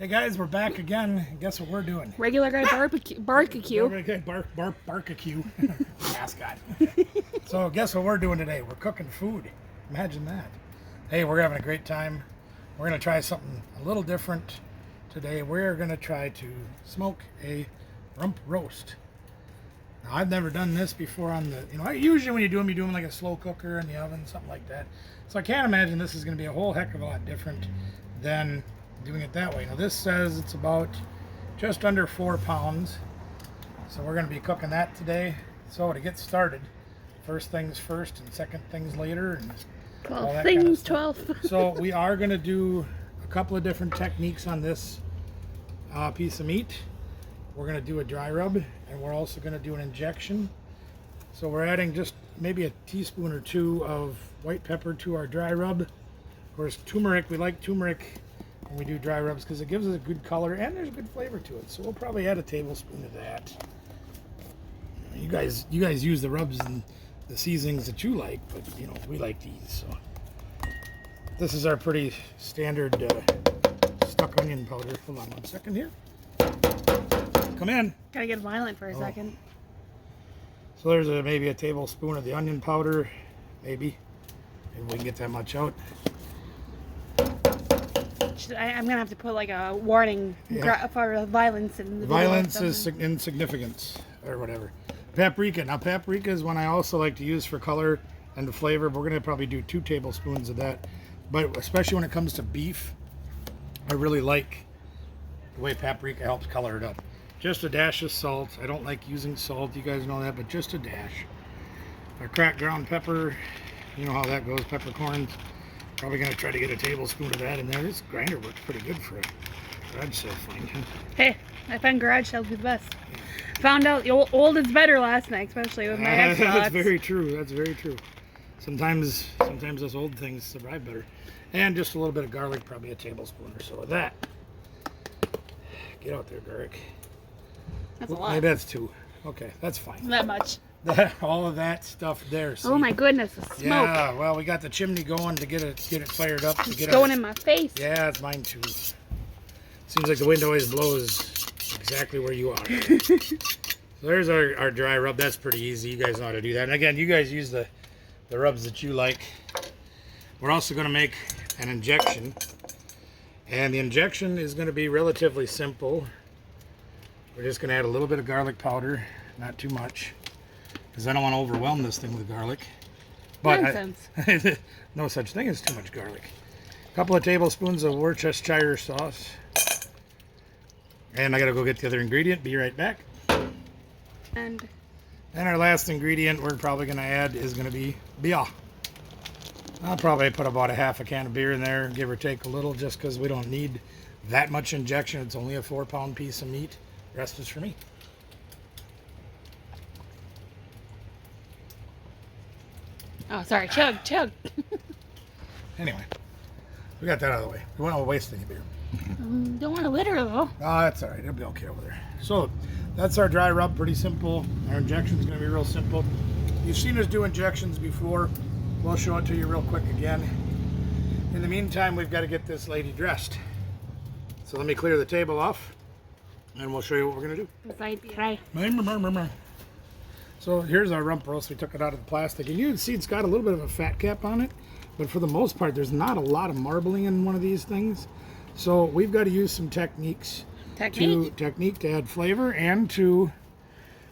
Hey guys, we're back again. Guess what we're doing? Regular guy barbecue. Barbecue. Mascot. So guess what we're doing today? We're cooking food. Imagine that. Hey, we're having a great time. We're going to try something a little different today. We're going to try to smoke a rump roast. Now, I've never done this before on the, usually when you do them like a slow cooker in the oven, something like that. So I can't imagine this is going to be a whole heck of a lot different than doing it that way. Now this says it's about just under 4 pounds. So we're going to be cooking that today. So to get started, first things first and second things later. And 12 things, 12. So we are going to do a couple of different techniques on this piece of meat. We're going to do a dry rub, and we're also going to do an injection. So we're adding just maybe a teaspoon or 2 of white pepper to our dry rub. Of course, turmeric, we like turmeric when we do dry rubs because it gives us a good color and there's a good flavor to it. So we'll probably add a tablespoon of that. You guys use the rubs and the seasonings that you like, but we like these. So this is our pretty standard stuck onion powder. Hold on 1 second here. Come in. Gotta get violent for a second. So there's maybe a tablespoon of the onion powder, maybe. Maybe we can get that much out. I'm gonna have to put like a warning for violence in the violence is insignificance or whatever. Paprika. Now paprika is one I also like to use for color and the flavor. But we're gonna probably do 2 tablespoons of that. But especially when it comes to beef, I really like the way paprika helps color it up. Just a dash of salt. I don't like using salt, you guys know that, but just a dash. Our cracked ground pepper, you know how that goes, peppercorns. Probably gonna try to get a tablespoon of that in there. This grinder works pretty good for a garage sale find. Hey, I find garage sales be the best. Found out old is better last night, especially with my Xbox. That's very true. That's very true. Sometimes those old things survive better. And just a little bit of garlic, probably a tablespoon or so of that. Get out there, garlic. That's a lot. Maybe that's 2. Okay, that's fine. That much. All of that stuff there. See? Oh my goodness, the smoke. Yeah, well, we got the chimney going to get it fired up. It's going in my face. Yeah, it's mine too. Seems like the wind always blows exactly where you are. So there's our dry rub. That's pretty easy. You guys know how to do that. And again, you guys use the rubs that you like. We're also going to make an injection. And the injection is going to be relatively simple. We're just going to add a little bit of garlic powder, not too much, because I don't want to overwhelm this thing with garlic. But Nonsense. No such thing as too much garlic. A couple of tablespoons of Worcestershire sauce. And I got to go get the other ingredient. Be right back. And our last ingredient we're probably going to add is going to be beer. I'll probably put about a half a can of beer in there, give or take a little, just because we don't need that much injection. It's only a 4-pound piece of meat. The rest is for me. oh, sorry, chug. Anyway, we got that out of the way. We won't waste any beer. Don't want to litter though. Oh, that's all right. It'll be okay over there. So that's our dry rub. Pretty simple. Our injection is going to be real simple. You've seen us do injections before. We'll show it to you real quick again. In the meantime, we've got to get this lady dressed. So let me clear the table off, and we'll show you what we're going to do. So here's our rump roast. We took it out of the plastic, and you can see it's got a little bit of a fat cap on it, but for the most part, there's not a lot of marbling in one of these things. So we've got to use some technique to add flavor and to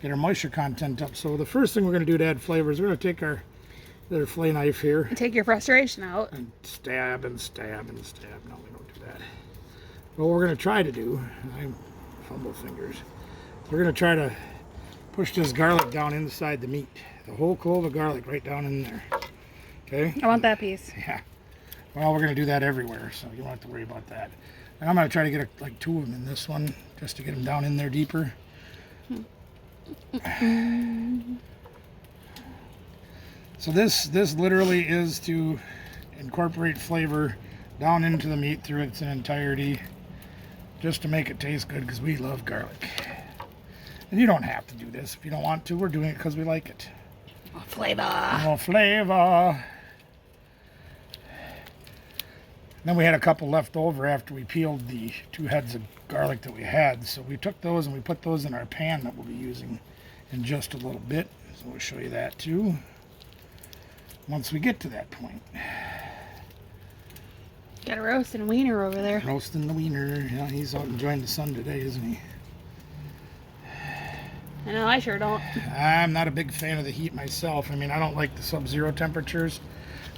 get our moisture content up. So the first thing we're going to do to add flavor is we're going to take our fillet knife here. Take your frustration out. And stab and stab and stab. No, we don't do that. But what we're going to try to do, I fumble fingers. We're going to try to push this garlic down inside the meat. The whole clove of garlic right down in there. Okay? I want that piece. Yeah. Well, we're going to do that everywhere, so you don't have to worry about that. And I'm going to try to get like 2 of them in this one, just to get them down in there deeper. So this literally is to incorporate flavor down into the meat through its entirety, just to make it taste good, because we love garlic. And you don't have to do this if you don't want to. We're doing it because we like it. More flavor. More flavor. Then we had a couple left over after we peeled the 2 heads of garlic that we had. So we took those and we put those in our pan that we'll be using in just a little bit. So we'll show you that too once we get to that point. Got a roasting wiener over there. Roasting the wiener. Yeah, he's out enjoying the sun today, isn't he? I know, I sure don't. I'm not a big fan of the heat myself. I mean, I don't like the sub-zero temperatures,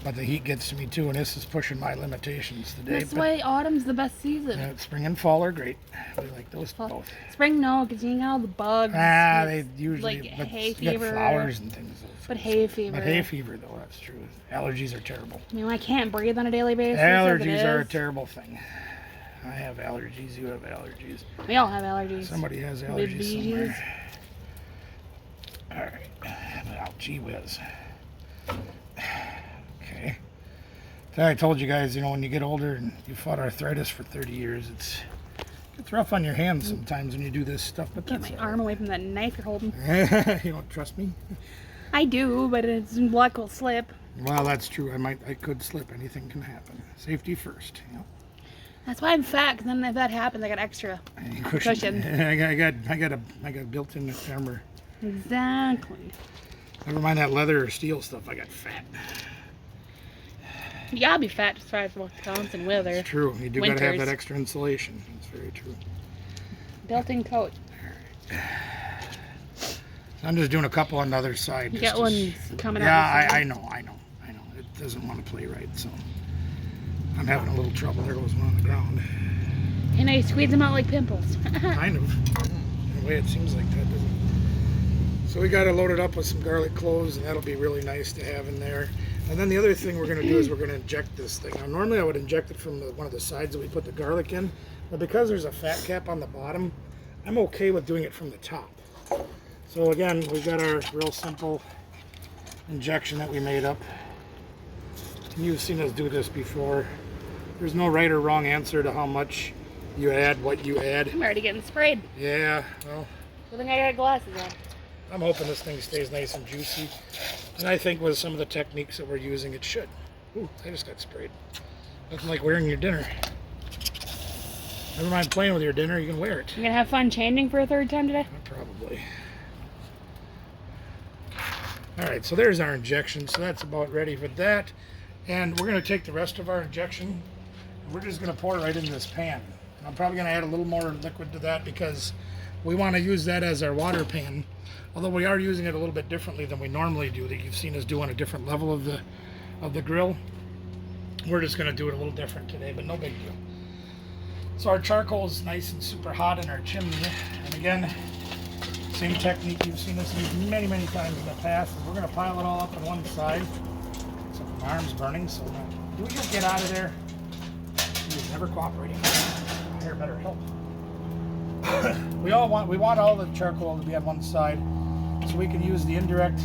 but the heat gets to me too, and this is pushing my limitations today. That's why autumn's the best season. Spring and fall are great. We like those both. Spring, no, because you ain't got all the bugs. They usually like but hay you get fever. flowers and things. But hay fever. But hay fever, though, that's true. Allergies are terrible. I mean, I can't breathe on a daily basis. As it Allergies are a is. terrible thing. I have allergies. You have allergies. We all have allergies. Somebody has With allergies bees. somewhere. All right. Oh, gee whiz. Okay. So I told you guys, you know, when you get older and you fought arthritis for 30 years, it's rough on your hands sometimes when you do this stuff. But Get that's my all arm away from that knife you're holding. right. You don't trust me? I do, but it's luck will slip. Well, that's true. I could slip. Anything can happen. Safety first. You know. That's why I'm fat. Cause then if that happens, I got extra cushion. I got built-in armor. Exactly. Never mind that leather or steel stuff. I got fat. You gotta be fat to thrive in Wisconsin weather. It's true. You do gotta have that Winters. extra insulation. That's very true. Built-in coat. I'm just doing a couple on the other side. You just got to one coming out. Yeah, I know. It doesn't want to play right, so I'm having a little trouble. There goes one on the ground. And I squeeze them out like pimples. Kind of. In a way, it seems like that, doesn't it? So we got to load it up with some garlic cloves, and that'll be really nice to have in there. And then the other thing we're going to do is we're going to inject this thing. Now, normally I would inject it from one of the sides that we put the garlic in, but because there's a fat cap on the bottom, I'm okay with doing it from the top. So again, we've got our real simple injection that we made up. You've seen us do this before. There's no right or wrong answer to how much you add, what you add. I'm already getting sprayed. Yeah, well, I think I got glasses on. I'm hoping this thing stays nice and juicy. And I think with some of the techniques that we're using, it should. Ooh, I just got sprayed. Nothing like wearing your dinner. Never mind playing with your dinner, you can wear it. You gonna have fun changing for a third time today? Probably. All right, so there's our injection. So that's about ready for that. And we're going to take the rest of our injection, and we're just going to pour it right in this pan. And I'm probably going to add a little more liquid to that because we want to use that as our water pan. Although we are using it a little bit differently than we normally do, that you've seen us do on a different level of the grill. We're just going to do it a little different today, but no big deal. So our charcoal is nice and super hot in our chimney. And again, same technique you've seen us use many, many times in the past. We're going to pile it all up on one side. So my arm's burning, so do we just get out of there? He's never cooperating. Here, better help. we want all the charcoal to be on one side, so we can use the indirect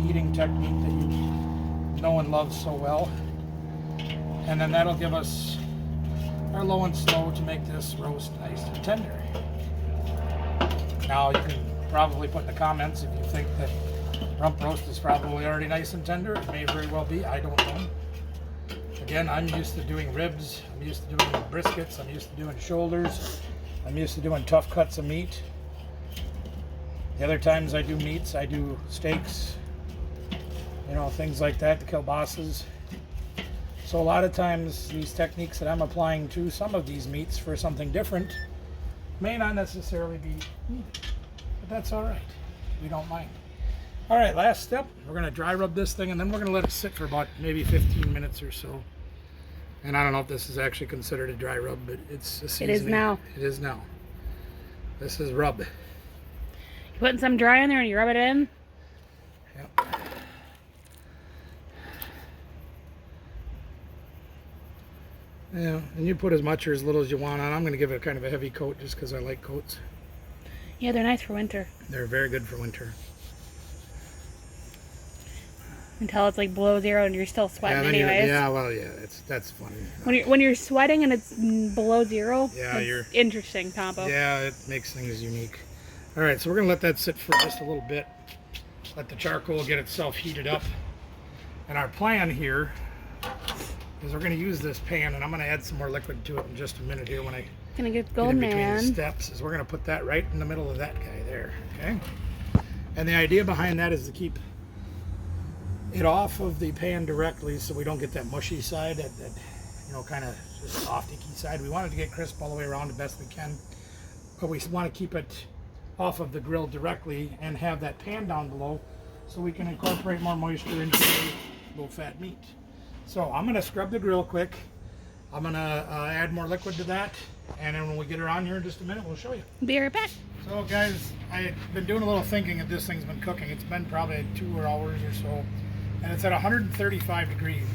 heating technique that you know and love so well. And then that'll give us our low and slow to make this roast nice and tender. Now you can probably put in the comments if you think that rump roast is probably already nice and tender. It may very well be. I don't know. Again, I'm used to doing ribs. I'm used to doing briskets. I'm used to doing shoulders. I'm used to doing tough cuts of meat. The other times I do meats, I do steaks, you know, things like that, the kielbases. So a lot of times these techniques that I'm applying to some of these meats for something different may not necessarily be needed. But that's all right. We don't mind. All right, last step. We're going to dry rub this thing, and then we're going to let it sit for about maybe 15 minutes or so. And I don't know if this is actually considered a dry rub, but it's a seasoning. It is now. It is now. This is rub. You putting some dry in there and you rub it in? Yep. Yeah, and you put as much or as little as you want on. I'm going to give it kind of a heavy coat just because I like coats. Yeah, they're nice for winter. They're very good for winter. Until it's like below zero and you're still sweating anyways. That's funny. When you're sweating and it's below zero, Yeah, it's interesting combo. Yeah, it makes things unique. All right, so we're going to let that sit for just a little bit. Let the charcoal get itself heated up. And our plan here is we're going to use this pan, and I'm going to add some more liquid to it in just a minute here when I Gonna get get golden in between the man. steps. Is we're going to put that right in the middle of that guy there, okay? And the idea behind that is to keep it off of the pan directly so we don't get that mushy side, that you know, kind of just soft, icky side. We want it to get crisp all the way around the best we can, but we want to keep it off of the grill directly and have that pan down below so we can incorporate more moisture into the low-fat meat. So I'm going to scrub the grill quick. I'm going to add more liquid to that, and then when we get her on here in just a minute, we'll show you. Be right back. So guys, I've been doing a little thinking that this thing's been cooking. It's been probably 2 hours or so, and it's at 135 degrees.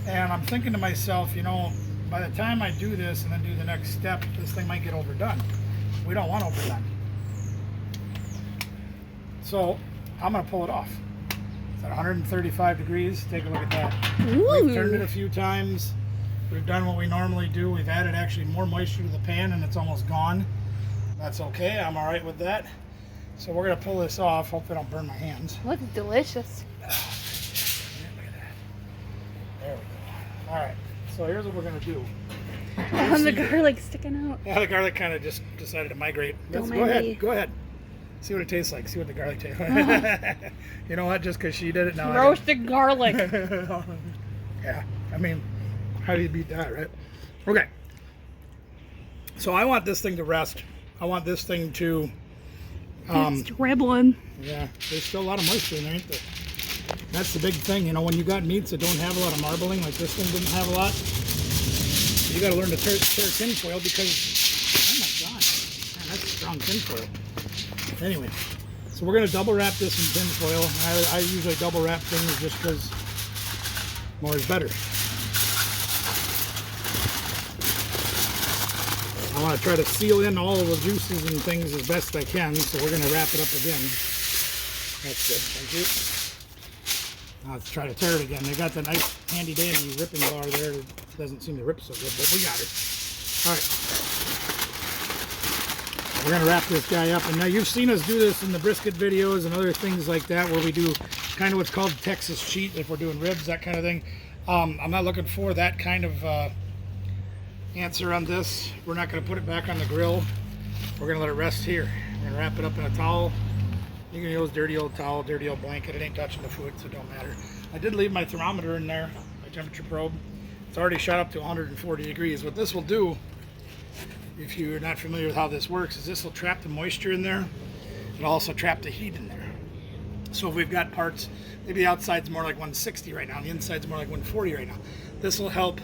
And I'm thinking to myself, you know, by the time I do this and then do the next step, this thing might get overdone. We don't want overdone. So I'm gonna pull it off. It's at 135 degrees. Take a look at that. Ooh. We've turned it a few times. We've done what we normally do. We've added actually more moisture to the pan, and it's almost gone. That's okay. I'm all right with that. So we're gonna pull this off. Hopefully I don't burn my hands. Looks delicious. Look at that. There we go. All right. So here's what we're gonna do. Oh, the garlic sticking out. Yeah, the garlic kind of just decided to migrate. Don't Go mind ahead. me. Go ahead. See what it tastes like. See what the garlic tastes like. You know what? Just because she did it now. Roasted garlic. Yeah. I mean, how do you beat that, right? Okay. So I want this thing to rest. I want this thing to. It's dribbling. Yeah. There's still a lot of moisture in there, ain't there? That's the big thing. You know, when you got meats that don't have a lot of marbling, like this thing didn't have a lot, you got to learn to tear tinfoil because, oh my God, man, that's strong tinfoil. Anyway, so we're going to double wrap this in tinfoil. I usually double wrap things just because more is better. I want to try to seal in all of the juices and things as best I can, so we're going to wrap it up again. That's good, thank you. Now let's try to tear it again. They got the nice handy dandy ripping bar there. It doesn't seem to rip so good, but we got it. All right. We're going to wrap this guy up. And now you've seen us do this in the brisket videos and other things like that, where we do kind of what's called Texas cheat, if we're doing ribs, that kind of thing. I'm not looking for that kind of answer on this. We're not going to put it back on the grill. We're going to let it rest here. We're going to wrap it up in a towel. You can use dirty old towel, dirty old blanket. It ain't touching the food, so it don't matter. I did leave my thermometer in there, my temperature probe. It's already shot up to 140 degrees. What this will do, if you're not familiar with how this works, is this will trap the moisture in there. It'll also trap the heat in there. So if we've got parts, maybe the outside's more like 160 right now, and the inside's more like 140 right now. This will help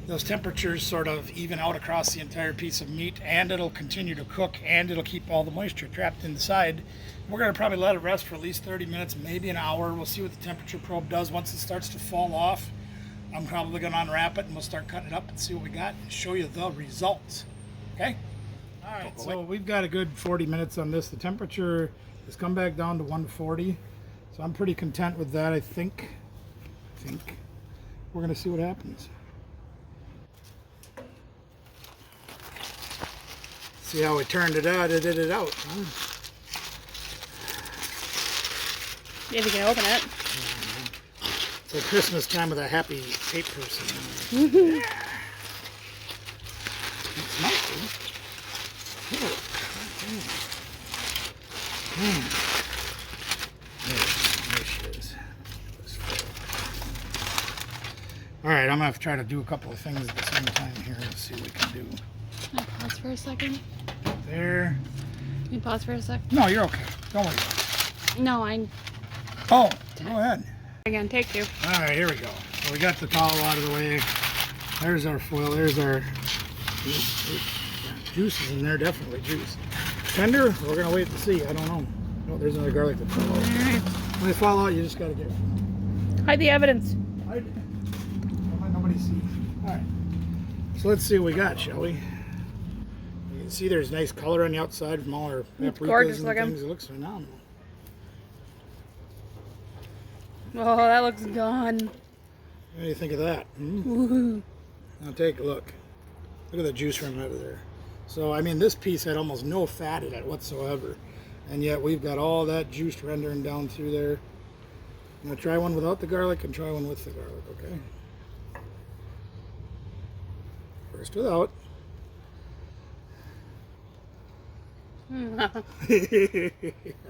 those temperatures sort of even out across the entire piece of meat, and it'll continue to cook, and it'll keep all the moisture trapped inside. We're going to probably let it rest for at least 30 minutes, maybe an hour. We'll see what the temperature probe does. Once it starts to fall off, I'm probably going to unwrap it, and we'll start cutting it up and see what we got and show you the results. Okay? All right, so we've got a good 40 minutes on this. The temperature has come back down to 140, so I'm pretty content with that, I think. We're going to see what happens. See how we turned it out, it did it out. Huh? If you can open it. It's like Christmas time with a happy tape person. Mm-hmm. Yeah. It's nice, dude. There she is. All right, I'm gonna have to try to do a couple of things at the same time here. Let's see what we can do. Can I pause for a second? There. Can you pause for a sec? No, you're okay. Don't worry. No, I. Oh, go ahead. Again, take two. All right, here we go. So we got the towel out of the way. There's our foil. There's our juices in there. Definitely juice. Tender? We're gonna wait to see. I don't know. Oh, there's another garlic that fell out. Alright. When they fall out, you just gotta get it. Hide the evidence. Don't let nobody see. All right. So let's see what we got, shall we? You can see there's nice color on the outside from all our gorgeous paprikas and looking. things. It looks phenomenal. Oh, that looks gone. What do you think of that? Woohoo. Now take a look. Look at the juice from out of there. So, I mean, this piece had almost no fat in it whatsoever. And yet we've got all that juice rendering down through there. I'm going to try one without the garlic and try one with the garlic, okay? First without. I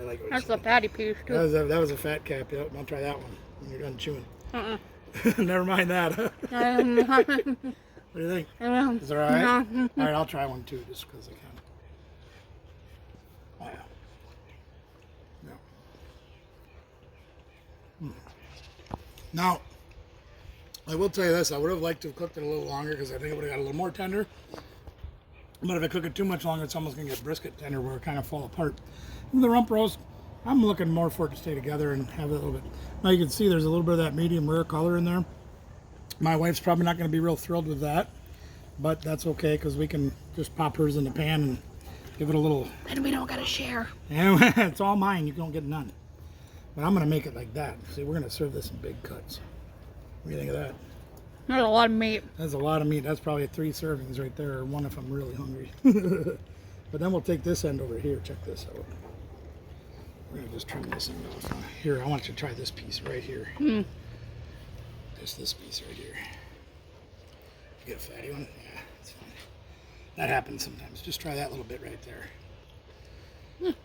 like what That's a fatty piece too. that was a fat cap. Yep, I'll try that one when you're done chewing. Never mind that. What do you think? Is it all right? All right, I'll try one too, just because I can. Oh, yeah. No. Now, I will tell you this. I would have liked to have cooked it a little longer because I think it would have got a little more tender. But if I cook it too much longer, it's almost going to get brisket tender where it kind of fall apart. And the rump roast, I'm looking more for it to stay together and have it a little bit. Now you can see there's a little bit of that medium rare color in there. My wife's probably not going to be real thrilled with that, but that's okay because we can just pop hers in the pan and give it a little. And we don't gotta share. And it's all mine. You don't get none. But I'm going to make it like that. See, we're going to serve this in big cuts. What do you think of that? There's a lot of meat. That's a lot of meat. That's probably 3 servings right there, or one if I'm really hungry. But then we'll take this end over here. Check this out. We're going to just trim this end off. Here, I want you to try this piece right here. Just this piece right here. You get a fatty one? Yeah, it's fine. That happens sometimes. Just try that little bit right there.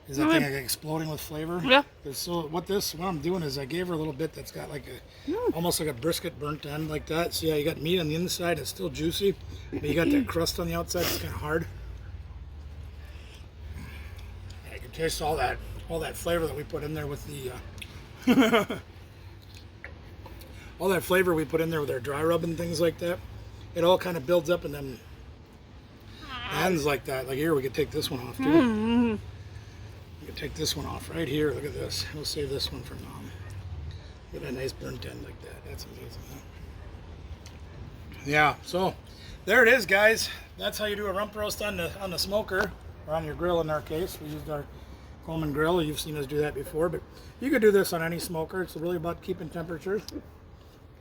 Is that thing like exploding with flavor? Yeah. So what I'm doing is I gave her a little bit that's got like almost like a brisket burnt end like that. So yeah, you got meat on the inside, it's still juicy, but you got that crust on the outside, it's kind of hard. Yeah, you can taste all that flavor that we put in there with the all that flavor we put in there with our dry rub and things like that. It all kind of builds up in them ends like that. Like here, we could take this one off too. Take this one off right here. Look at this. We'll save this one for Mom. Get a nice burnt end like that. That's amazing. Huh? Yeah. So there it is, guys. That's how you do a rump roast on the smoker or on your grill. In our case, we used our Coleman grill. You've seen us do that before, but you could do this on any smoker. It's really about keeping temperatures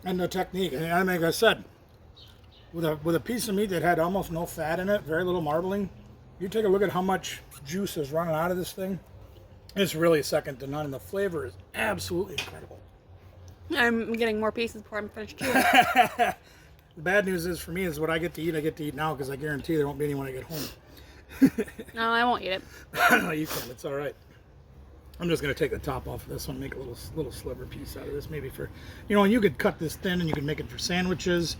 and the technique. And I mean, like I said, with a piece of meat that had almost no fat in it, very little marbling. You take a look at how much juice is running out of this thing. It's really second to none, and the flavor is absolutely incredible. I'm getting more pieces before I'm finished chewing. The bad news is for me is what I get to eat now because I guarantee there won't be any when I get home. No, I won't eat it. No, you can. It's all right. I'm just going to take the top off of this one, make a little sliver piece out of this, maybe for, and you could cut this thin and you could make it for sandwiches.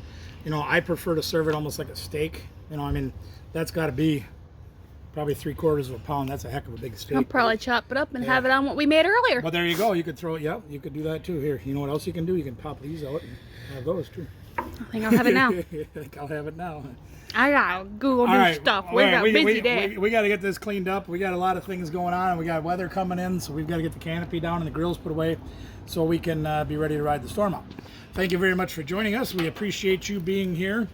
I prefer to serve it almost like a steak. I mean, that's got to be probably 3/4 of a pound. That's a heck of a big steak. I'll probably chop it up and have it on what we made earlier. Well, there you go. You could throw it. Yeah, you could do that too. Here, you know what else you can do? You can pop these out and have those too. I think I'll have it now. I think I'll have it now. I gotta Google new stuff. We got a busy day. We got to get this cleaned up. We got a lot of things going on, and we got weather coming in, so we've got to get the canopy down and the grills put away so we can be ready to ride the storm out. Thank you very much for joining us. We appreciate you being here.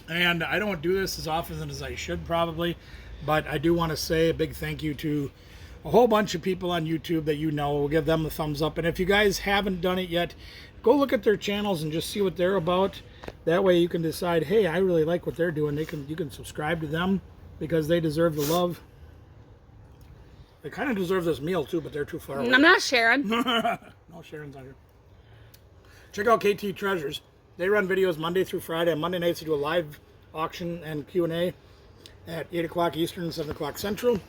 And I don't do this as often as I should probably, but I do want to say a big thank you to a whole bunch of people on YouTube that We'll give them a thumbs up. And if you guys haven't done it yet, go look at their channels and just see what they're about. That way you can decide, hey, I really like what they're doing. You can subscribe to them because they deserve the love. They kind of deserve this meal too, but they're too far away. I'm not sharing. No, Sharon's not here. Check out KT Treasures. They run videos Monday through Friday. On Monday nights, they do a live auction and Q&A at 8 o'clock Eastern, 7 o'clock Central.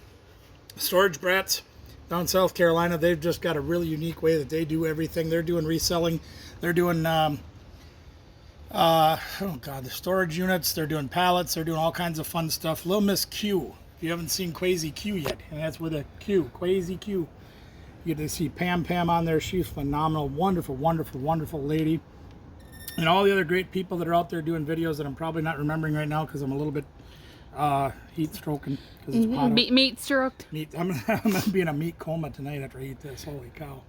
Storage Brats down South Carolina, they've just got a really unique way that they do everything. They're doing reselling. They're doing, the storage units. They're doing pallets. They're doing all kinds of fun stuff. Little Miss Q. If you haven't seen Quasi Q yet, and that's with a Q, Quasi Q. You get to see Pam on there. She's phenomenal. Wonderful, wonderful, wonderful lady. And all the other great people that are out there doing videos that I'm probably not remembering right now because I'm a little bit heat stroking. It's meat stroked. I'm going to be in a meat coma tonight after I eat this. Holy cow.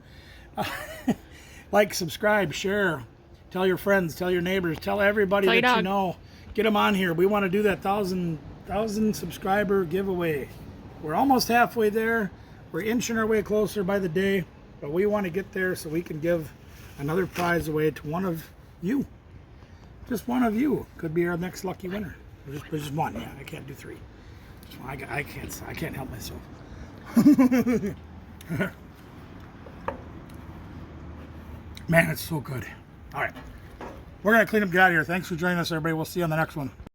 Like, subscribe, share, tell your friends, tell your neighbors, tell everybody that you know. Get them on here. We want to do that 1,000 subscriber giveaway. We're almost halfway there. We're inching our way closer by the day, but we want to get there so we can give another prize away to one of you. Just one of you could be our next lucky winner. Just one. Yeah, I can't do 3. I can't help myself. Man, it's so good. All right. We're going to clean up, get out of here. Thanks for joining us, everybody. We'll see you on the next one.